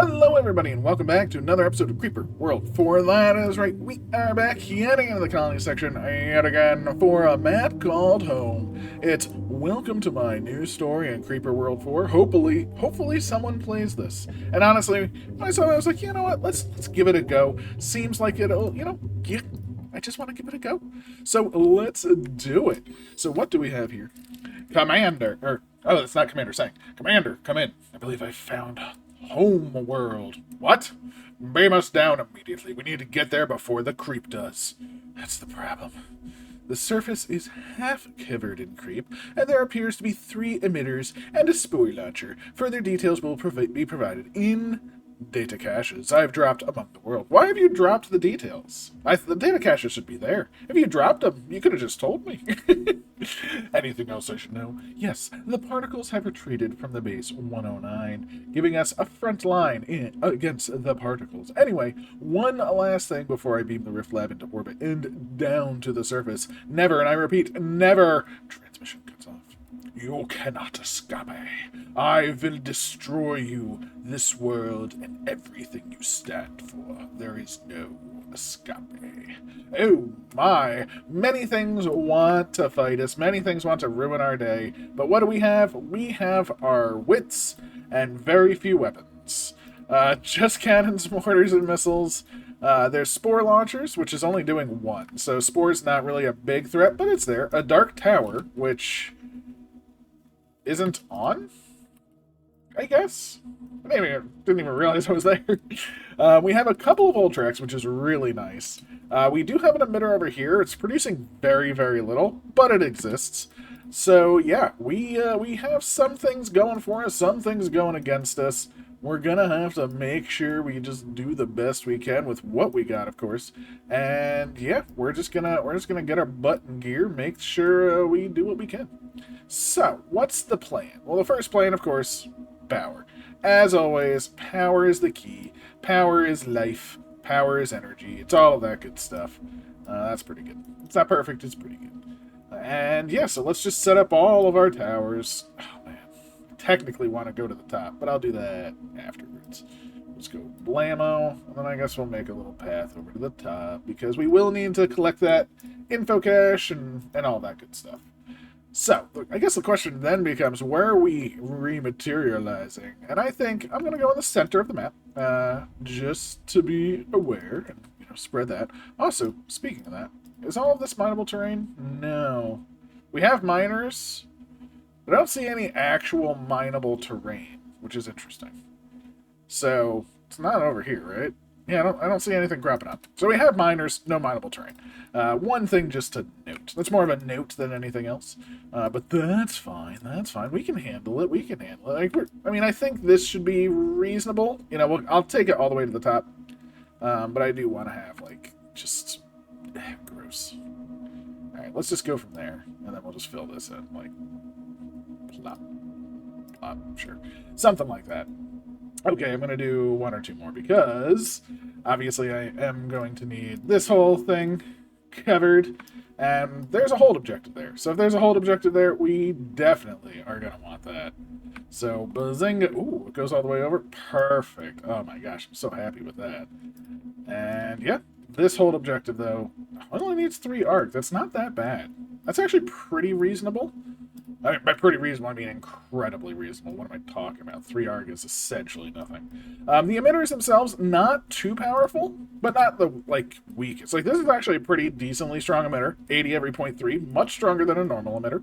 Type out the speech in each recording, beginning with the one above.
Hello everybody and welcome back to another episode of Creeper World 4. That is right, we are back yet again in the colony section, yet again for a map called Home. It's welcome to my new story in Creeper World 4. Hopefully someone plays this. And honestly, when I saw it, I was like, you know what, let's give it a go. Seems like it'll, yeah, I just want to give it a go. So let's do it. So what do we have here? Commander, oh, that's not Commander saying. Commander, come in. I believe I found Home World. What? Beam us down immediately. We need to get there before the creep does. That's the problem. The surface is half covered in creep, and there appears to be 3 emitters and a spore launcher. Further details will be provided in data caches I've dropped among the world. Why have you dropped the details? The data caches should be there. If you dropped them, you could have just told me. Anything else I should know? Yes, the particles have retreated from the base 109, giving us a front line against the particles. Anyway, one last thing before I beam the Rift Lab into orbit and down to the surface. Never, and I repeat, never, transmission cuts off. You cannot escape. I will destroy you, this world, and everything you stand for. There is no escape. Oh my, many things want to fight us, many things want to ruin our day, but what do we have? We have our wits and very few weapons. Just cannons, mortars, and missiles. There's spore launchers, which is only doing 1, so spore's not really a big threat, but it's there. A dark tower, which isn't on, I guess. Maybe I didn't even realize I was there. We have a couple of old tracks, which is really nice. We do have an emitter over here. It's producing very, very little, but it exists. So yeah, we have some things going for us, some things going against us. We're gonna have to make sure we just do the best we can with what we got, of course. And yeah, we're just gonna get our butt in gear, make sure we do what we can. So, what's the plan? Well, the first plan, of course, power. As always, power is the key. Power is life. Power is energy. It's all of that good stuff. That's pretty good. It's not perfect, it's pretty good. And yeah, so let's just set up all of our towers. Oh man, I technically want to go to the top, but I'll do that afterwards. Let's go blammo, and then I guess we'll make a little path over to the top, because we will need to collect that info cache and all that good stuff. So, I guess the question then becomes, where are we rematerializing? And I think I'm going to go in the center of the map, just to be aware and spread that. Also, speaking of that, is all of this mineable terrain? No. We have miners, but I don't see any actual mineable terrain, which is interesting. So, it's not over here, right? Yeah, I don't see anything cropping up. So we have miners, no mineable terrain. One thing just to note. That's more of a note than anything else. But that's fine. That's fine. We can handle it. We can handle it. I think this should be reasonable. I'll take it all the way to the top. But I do want to have, just... gross. Alright, let's just go from there. And then we'll just fill this in. Plop. Plop, sure. Something like that. Okay, I'm going to do 1 or 2 more because obviously I am going to need this whole thing covered, and there's a hold objective there. So if there's a hold objective there, we definitely are going to want that. So, bazinga. Ooh, it goes all the way over. Perfect. Oh my gosh, I'm so happy with that. And yeah, this hold objective, though, only needs 3 arc. That's not that bad. That's actually pretty reasonable. I mean, by pretty reasonable, I mean incredibly reasonable. What am I talking about? 3 arc is essentially nothing. The emitters themselves, not too powerful, but not the, weakest. This is actually a pretty decently strong emitter. 80 every 0.3, much stronger than a normal emitter.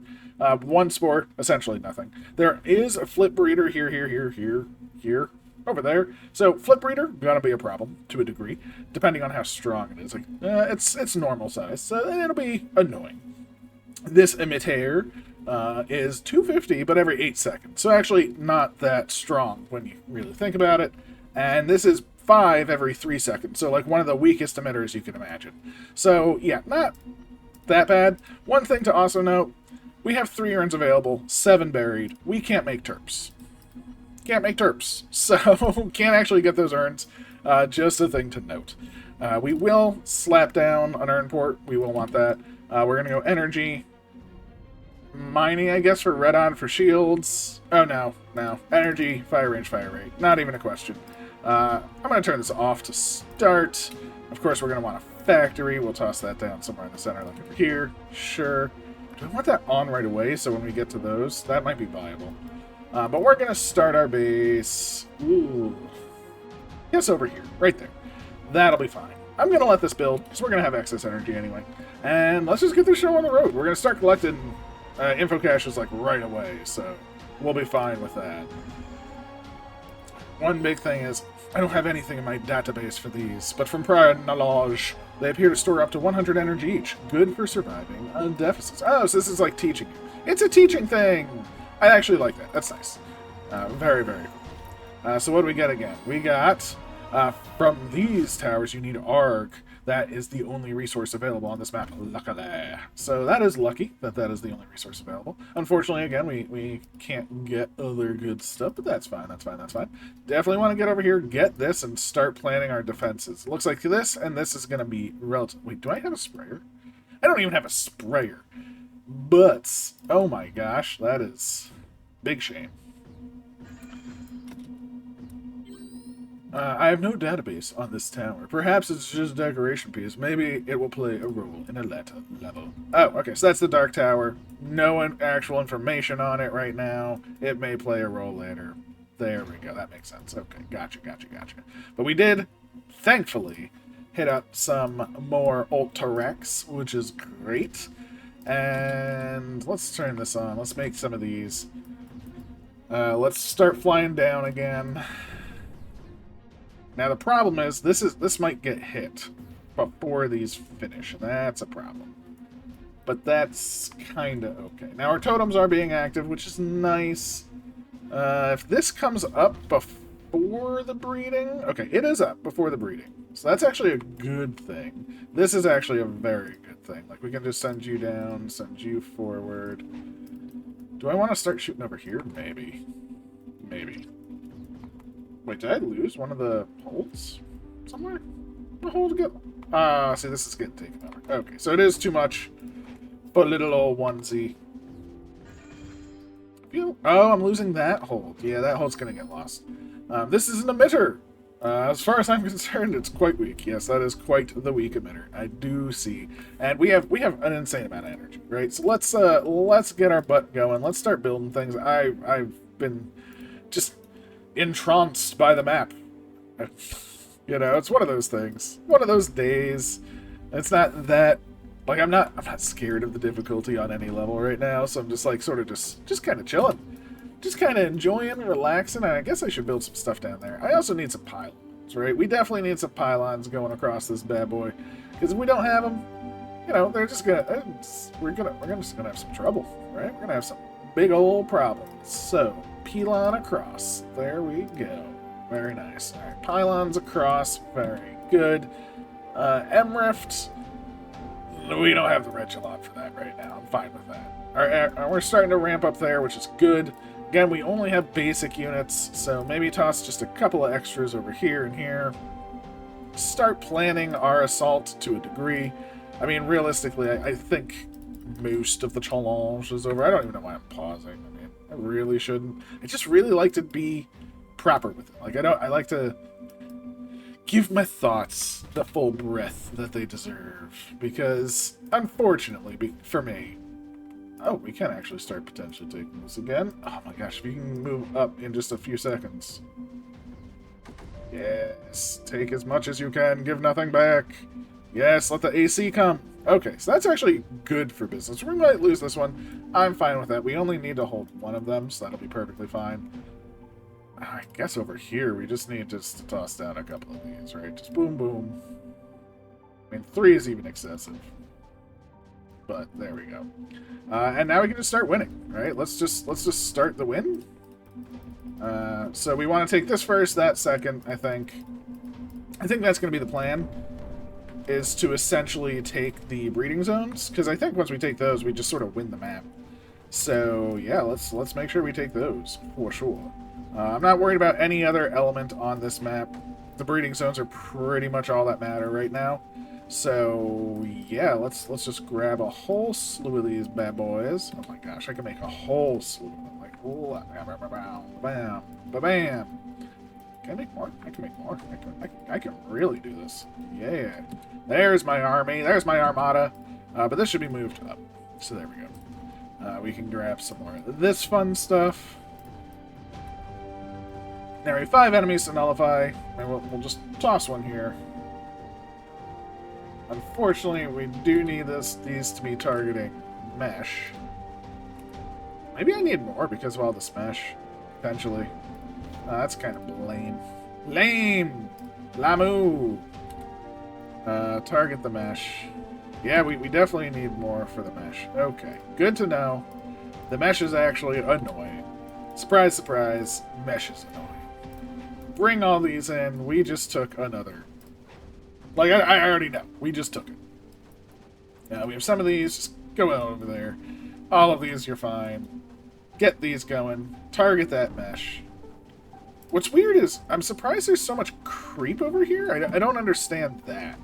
1 spore, essentially nothing. There is a flip breeder here, over there. So, flip breeder, gonna be a problem, to a degree, depending on how strong it is. It's normal size, so it'll be annoying. This emitter is 250, but every 8 seconds. So actually not that strong when you really think about it. And this is 5 every 3 seconds. So one of the weakest emitters you can imagine. So yeah, not that bad. One thing to also note, we have 3 urns available, 7 buried. We can't make terps. Can't make terps. So can't actually get those urns. Just a thing to note. We will slap down an urn port. We will want that. We're going to go energy. Mining, I guess, for red on for shields. Oh, no. Energy, fire range, fire rate. Not even a question. I'm going to turn this off to start. Of course, we're going to want a factory. We'll toss that down somewhere in the center, like over here. Sure. Do I want that on right away, so when we get to those, that might be viable. But we're going to start our base. Ooh. Yes, over here. Right there. That'll be fine. I'm going to let this build, because we're going to have excess energy anyway. And let's just get the show on the road. We're going to start collecting info caches like right away, so we'll be fine with that. One big thing is, I don't have anything in my database for these, but from prior knowledge, they appear to store up to 100 energy each. Good for surviving deficits. Oh, so this is like teaching you. It's a teaching thing! I actually like that. That's nice. Very, very cool. So what do we get again? We got, from these towers, you need Arg. That is the only resource available on this map, luckily. So that is lucky that that is the only resource available. Unfortunately, again, we can't get other good stuff, but that's fine, that's fine, that's fine. Definitely want to get over here, get this, and start planning our defenses. Looks like this, and this is going to be relative. Wait, do I have a sprayer? I don't even have a sprayer. But, oh my gosh, that is big shame. I have no database on this tower. Perhaps it's just a decoration piece. Maybe it will play a role in a later level. Oh, okay, so that's the Dark Tower. No actual information on it right now. It may play a role later. There we go, that makes sense. Okay, gotcha, gotcha, gotcha. But we did, thankfully, hit up some more Ultrarex, which is great. And let's turn this on. Let's make some of these. Let's start flying down again. Now the problem is this might get hit before these finish. That's a problem. But that's kind of okay. Now our totems are being active, which is nice. If this comes up before the breeding... Okay, it is up before the breeding. So that's actually a good thing. This is actually a very good thing. Like, we can just send you down, send you forward. Do I want to start shooting over here? Maybe. Maybe. Wait, did I lose one of the holds somewhere? The hold get... see, this is getting taken over. Okay, so it is too much for little old onesie. Oh, I'm losing that hold. Yeah, that hold's going to get lost. This is an emitter. As far as I'm concerned, it's quite weak. Yes, that is quite the weak emitter. I do see. And we have an insane amount of energy, right? So let's get our butt going. Let's start building things. I've been just entranced by the map. You know, it's one of those things. One of those days. It's not that, like, I'm not scared of the difficulty on any level right now, so I'm just like sort of just kind of chilling. Just kind of enjoying, relaxing, and I guess I should build some stuff down there. I also need some pylons, right? We definitely need some pylons going across this bad boy, because if we don't have them, you know, they're just gonna we're just gonna have some trouble, right? We're gonna have some big old problems. So pylon across, there we go. Very nice. All right, pylons across, very good. Emrift, we don't have the Regelon for that right now. I'm fine with that. All right, we're starting to ramp up there, which is good. Again, we only have basic units, so maybe toss just a couple of extras over here and here. Start planning our assault to a degree. I mean, realistically, I think most of the challenge is over. I don't even know why I'm pausing. I mean, I really shouldn't. I just really like to be proper with it. Like, I like to give my thoughts the full breath that they deserve. Because, unfortunately, for me... Oh, we can actually start potentially taking this again. Oh my gosh, if you can move up in just a few seconds. Yes, take as much as you can, give nothing back. Yes, let the AC come. Okay, so that's actually good for business. We might lose this one. I'm fine with that. We only need to hold one of them, so that'll be perfectly fine. I guess over here, we just need just to toss down a couple of these, right? Just boom, boom. I mean, 3 is even excessive. But there we go. And now we can just start winning, right? Let's just start the win. So we want to take this first, that second, I think. I think that's going to be the plan, is to essentially take the breeding zones, because I think once we take those, we just sort of win the map. So yeah, let's make sure we take those for sure. I'm not worried about any other element on this map. The breeding zones are pretty much all that matter right now. So yeah, let's just grab a whole slew of these bad boys. Oh my gosh, I can make a whole slew of them. Like, bam, bam, bam, bam, bam. Can I make more? I can make more. I can really do this. Yeah. There's my army. There's my armada. But this should be moved up. So there we go. We can grab some more of this fun stuff. There we have 5 enemies to nullify. And we'll just toss one here. Unfortunately, we do need these to be targeting mesh. Maybe I need more because of all this mesh, potentially. That's kind of lame. Lame! Lamu! Target the mesh. Yeah, we definitely need more for the mesh. Okay, good to know. The mesh is actually annoying. Surprise, surprise, mesh is annoying. Bring all these in. We just took another. Like, I already know. We just took it. We have some of these. Just go out over there. All of these, you're fine. Get these going. Target that mesh. What's weird is, I'm surprised there's so much creep over here. I don't understand that.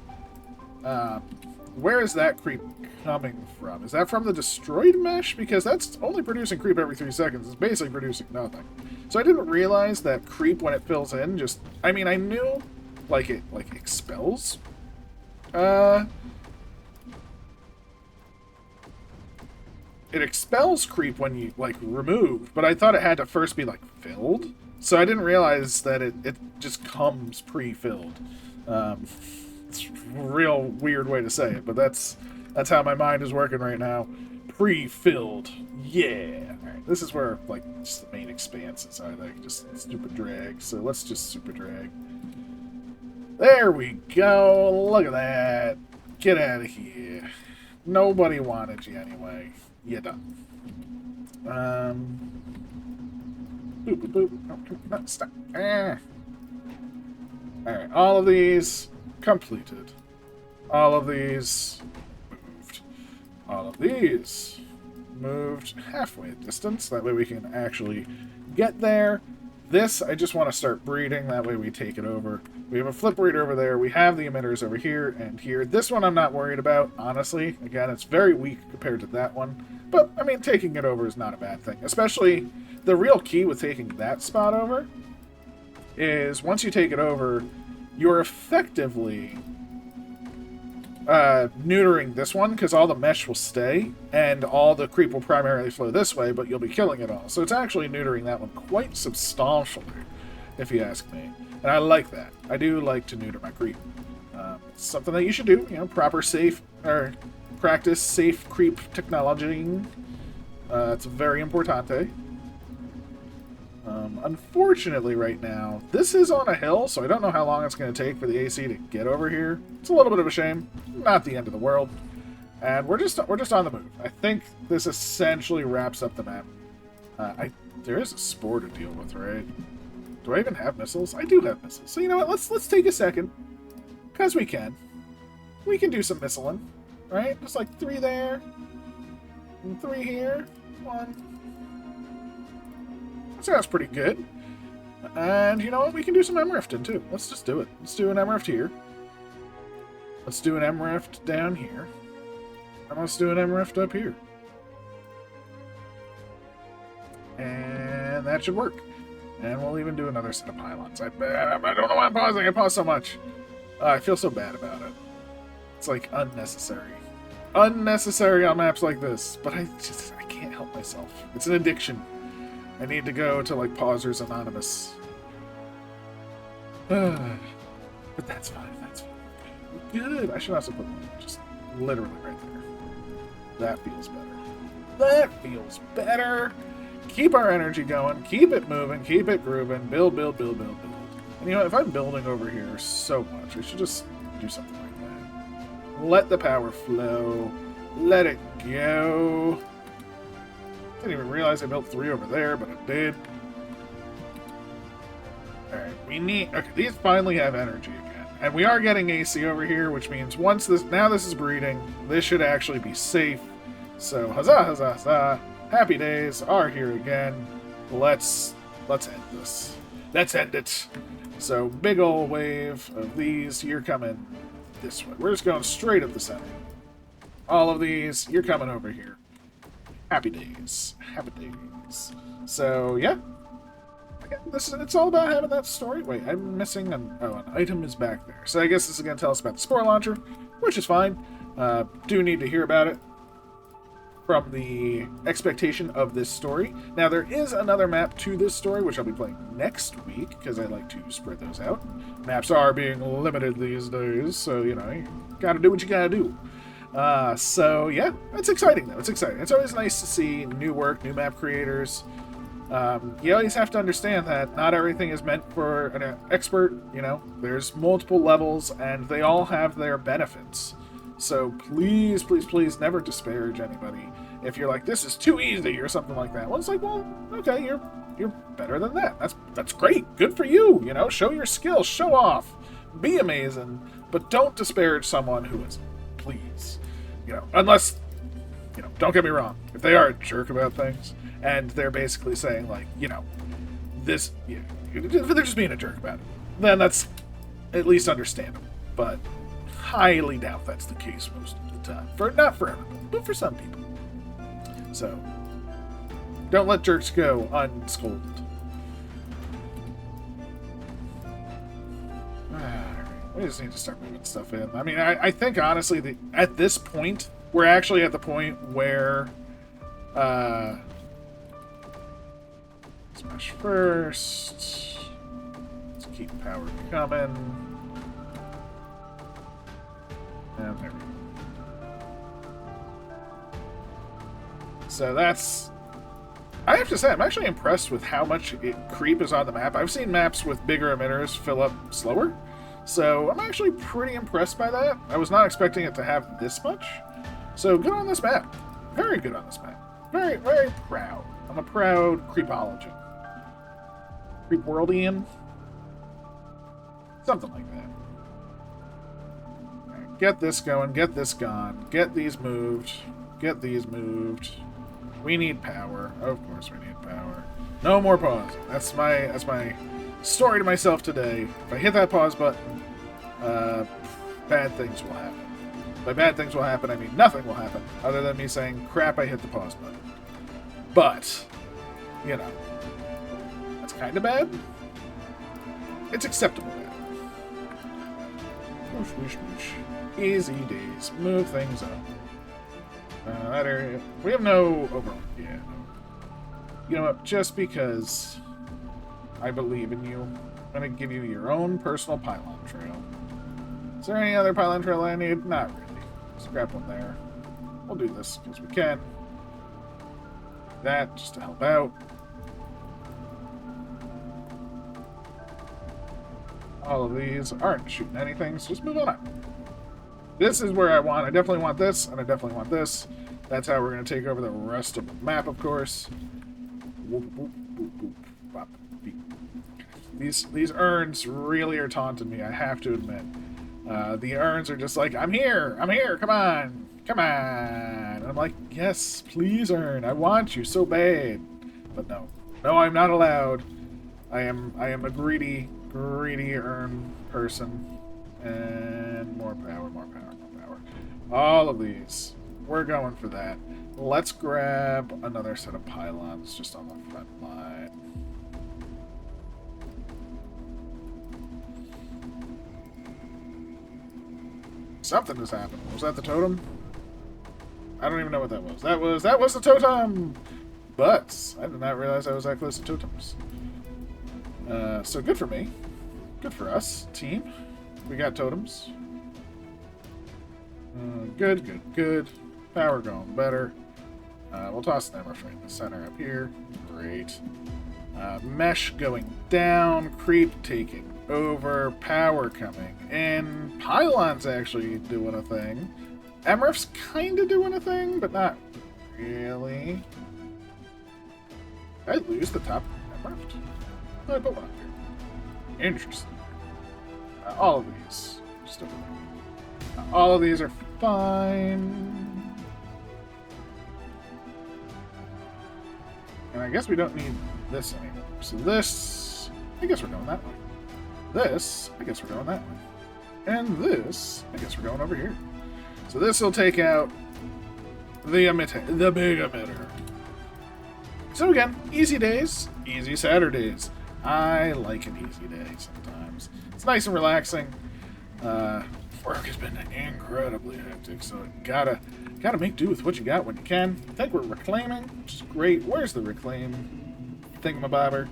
Where is that creep coming from? Is that from the destroyed mesh? Because that's only producing creep every 3 seconds. It's basically producing nothing. So I didn't realize that creep, when it fills in, just... I mean, I knew, like, it expels. It expels creep when you, like, remove, but I thought it had to first be, like, filled. So I didn't realize that it just comes pre-filled. It's a real weird way to say it, but that's how my mind is working right now. Pre-filled. Yeah. Alright, this is where, like, just the main expanses are, like, just super drag. So let's just super drag. There we go. Look at that. Get out of here. Nobody wanted you anyway. You're done. Boop, boop, boop. No, stop. Ah. Alright, all of these completed. All of these moved. All of these moved halfway distance. That way we can actually get there. This, I just want to start breeding. That way we take it over. We have a flip breeder over there. We have the emitters over here and here. This one I'm not worried about, honestly. Again, it's very weak compared to that one. But, I mean, taking it over is not a bad thing. Especially, the real key with taking that spot over is once you take it over, you're effectively neutering this one, because all the mesh will stay, and all the creep will primarily flow this way, but you'll be killing it all. So it's actually neutering that one quite substantially, if you ask me. And I like that. I do like to neuter my creep. It's something that you should do, you know, practice safe creep technology. It's very importante. Unfortunately, right now, this is on a hill, so I don't know how long it's going to take for the AC to get over here. It's a little bit of a shame. Not the end of the world. And we're just on the move. I think this essentially wraps up the map. There is a spore to deal with, right? Do I even have missiles? I do have missiles. So you know what? Let's take a second, because we can. We can do some missiling, right? Just like 3 there, and 3 here, 1. So that's pretty good. And you know what? We can do some MRIFting too. Let's just do it. Let's do an MRIFT here. Let's do an MRIFT down here. And let's do an MRIFT up here. And that should work. And we'll even do another set of pylons. I don't know why I'm pausing. I pause so much. I feel so bad about it. It's like unnecessary. Unnecessary on maps like this. But I can't help myself. It's an addiction. I need to go to, like, Pausers Anonymous. But that's fine, that's fine. Good. I should also put one just literally right there. That feels better. That feels better. Keep our energy going. Keep it moving. Keep it grooving. Build, build, build, build, build. And, you know, if I'm building over here so much, I should just do something like that. Let the power flow. Let it go. Didn't even realize I built 3 over there, but I did. Alright, we need... Okay, these finally have energy again. And we are getting AC over here, which means once this... Now this is breeding, this should actually be safe. So, huzzah, huzzah, huzzah. Happy days are here again. Let's end this. Let's end it. So, big ol' wave of these. You're coming this way. We're just going straight up the center. All of these, you're coming over here. Happy days. Happy days. So, yeah. again, it's all about having that story. Wait, I'm missing an item is back there. So I guess this is going to tell us about the Spore Launcher, which is fine. Do need to hear about it from the expectation of this story. Now, there is another map to this story, which I'll be playing next week, because I like to spread those out. Maps are being limited these days, so, you know, you gotta do what you gotta do. So, yeah, it's exciting, though. It's exciting. It's always nice to see new work, new map creators. You always have to understand that not everything is meant for an expert, you know. There's multiple levels, and they all have their benefits. So please, please, please never disparage anybody. If you're like, this is too easy or something like that, well, it's like, well, okay, you're better than that. That's great. Good for you. You know, show your skills, show off, be amazing, but don't disparage someone who isn't. Please, you know, unless, you know, don't get me wrong. If they are a jerk about things and they're basically saying like, you know, this, yeah, if they're just being a jerk about it, then that's at least understandable. But highly doubt that's the case most of the time. Not for everybody, but for some people. So, don't let jerks go unscolded. We just need to start moving stuff in. I mean, I think, honestly, at this point, we're actually at the point where... smash first. Let's keep power coming. And there we go. So that's... I have to say, I'm actually impressed with how much creep is on the map. I've seen maps with bigger emitters fill up slower. So I'm actually pretty impressed by that. I was not expecting it to have this much. So good on this map. Very good on this map. Very, very proud. I'm a proud creepology. Creep worldian? Something like that. Get this going, get this gone, get these moved, get these moved. We need power. Of course we need power. No more pause. That's my story to myself today. If I hit that pause button, bad things will happen. By bad things will happen, I mean nothing will happen, other than me saying, crap, I hit the pause button. But, you know, that's kind of bad. It's acceptable bad. Whoosh, whoosh, whoosh. Easy days. Move things up. That area. We have no overall. Yeah. You know what? Just because I believe in you, I'm going to give you your own personal pylon trail. Is there any other pylon trail I need? Not really. Scrap one there. We'll do this because we can. That just to help out. All of these aren't shooting anything, so just move on up. This is where I want. I definitely want this, and I definitely want this. That's how we're going to take over the rest of the map, of course. These urns really are taunting me, I have to admit. The urns are just like, I'm here, come on, come on. And I'm like, yes, please urn, I want you so bad. But no, I'm not allowed. I am a greedy urn person. And more power, more power, more power. All of these. We're going for that. Let's grab another set of pylons just on the front line. Something has happened. Was that the totem? I don't even know what that was. That was the totem! But I did not realize I was that close to totems. So good for me. Good for us, team. We got totems. Good. Power going better. We'll toss them right in the center up here. Great. Mesh going down. Creep taking over. Power coming in. Pylons actually doing a thing. Emriff's kind of doing a thing, but not really. Did I lose the top Emriff? No, I put one up here. Interesting. All of these. Just over there. All of these are fine. And I guess we don't need this anymore. So this, I guess we're going that way. This, I guess we're going that way. And this, I guess we're going over here. So this will take out the emitter, the big emitter. So again, easy days, easy Saturdays. I like an easy day sometimes. It's nice and relaxing. Work has been incredibly hectic, so gotta make do with what you got when you can. I think we're reclaiming, which is great. Where's the reclaim thingamabobber?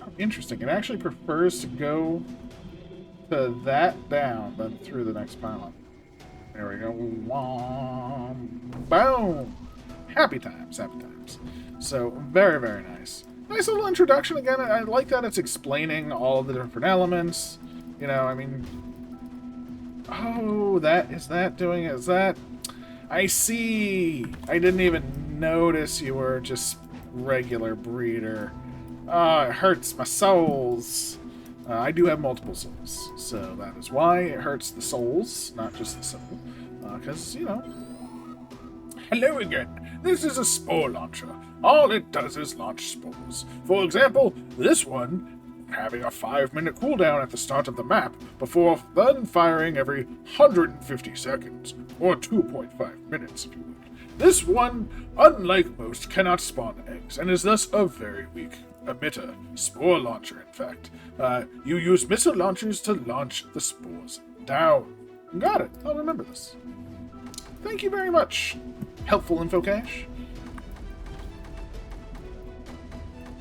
Oh, interesting. It actually prefers to go to that down than through the next pylon. There we go. Boom! Happy times, happy times. So, very, very nice. Nice little introduction again. I like that it's explaining all of the different elements. You know, I mean... Oh, is that... I see! I didn't even notice you were just regular breeder. Oh, it hurts my souls. I do have multiple souls, so that is why it hurts the souls, not just the soul. Because, you know... Hello again. This is a spore launcher. All it does is launch spores. For example, this one having a 5-minute cooldown at the start of the map, before then firing every 150 seconds, or 2.5 minutes if you would. This one, unlike most, cannot spawn eggs, and is thus a very weak emitter. Spore launcher, in fact. You use missile launchers to launch the spores down. Got it. I'll remember this. Thank you very much. Helpful info cache.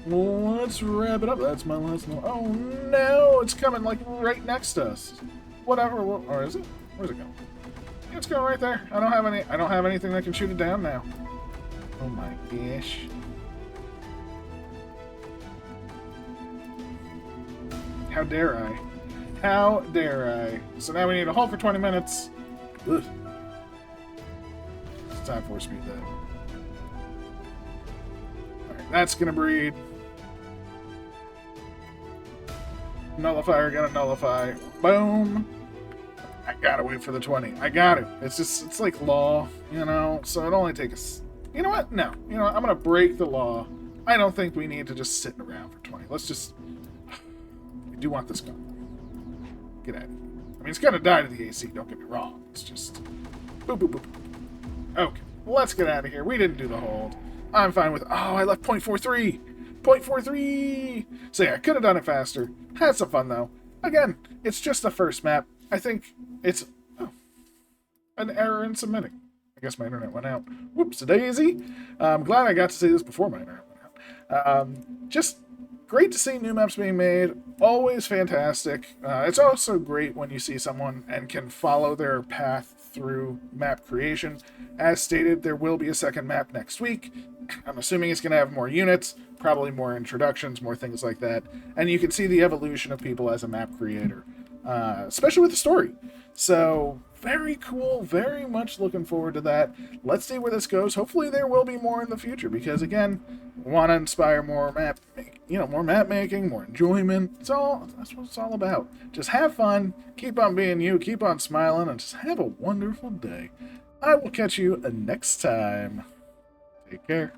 Let's wrap it up. That's my last note. Oh no, it's coming like right next to us. Whatever, or is it? Where's it going? It's going right there. I don't have anything that can shoot it down now. Oh my gosh. How dare I? How dare I? So now we need to hold for 20 minutes. Ugh. It's time for speed that. Alright, that's gonna breed. Nullifier, gotta nullify. Boom! I gotta wait for the 20. I got it. It's like law, you know? So it only takes... You know what? No. You know what? I'm gonna break the law. I don't think we need to just sit around for 20. Let's just... I do want this gun. Get out of here. I mean, it's gonna die to the AC, don't get me wrong. It's just... Boop, boop, boop. Okay. Let's get out of here. We didn't do the hold. I'm fine with... Oh, I left 0.43! 0.43! So yeah, I could have done it faster. Had some fun, though. Again, it's just the first map. I think it's... Oh, an error in submitting. I guess my internet went out. Whoops-a-daisy. I'm glad I got to see this before my internet went out. Just great to see new maps being made. Always fantastic. It's also great when you see someone and can follow their path through map creation. As stated, there will be a second map next week. I'm assuming it's going to have more units, probably more introductions, more things like that. And you can see the evolution of people as a map creator, especially with the story. So, very cool. Very much looking forward to that. Let's see where this goes. Hopefully there will be more in the future because, again, want to inspire more map making, more enjoyment. That's what it's all about. Just have fun, keep on being you, keep on smiling, and just have a wonderful day. I will catch you next time. Take care.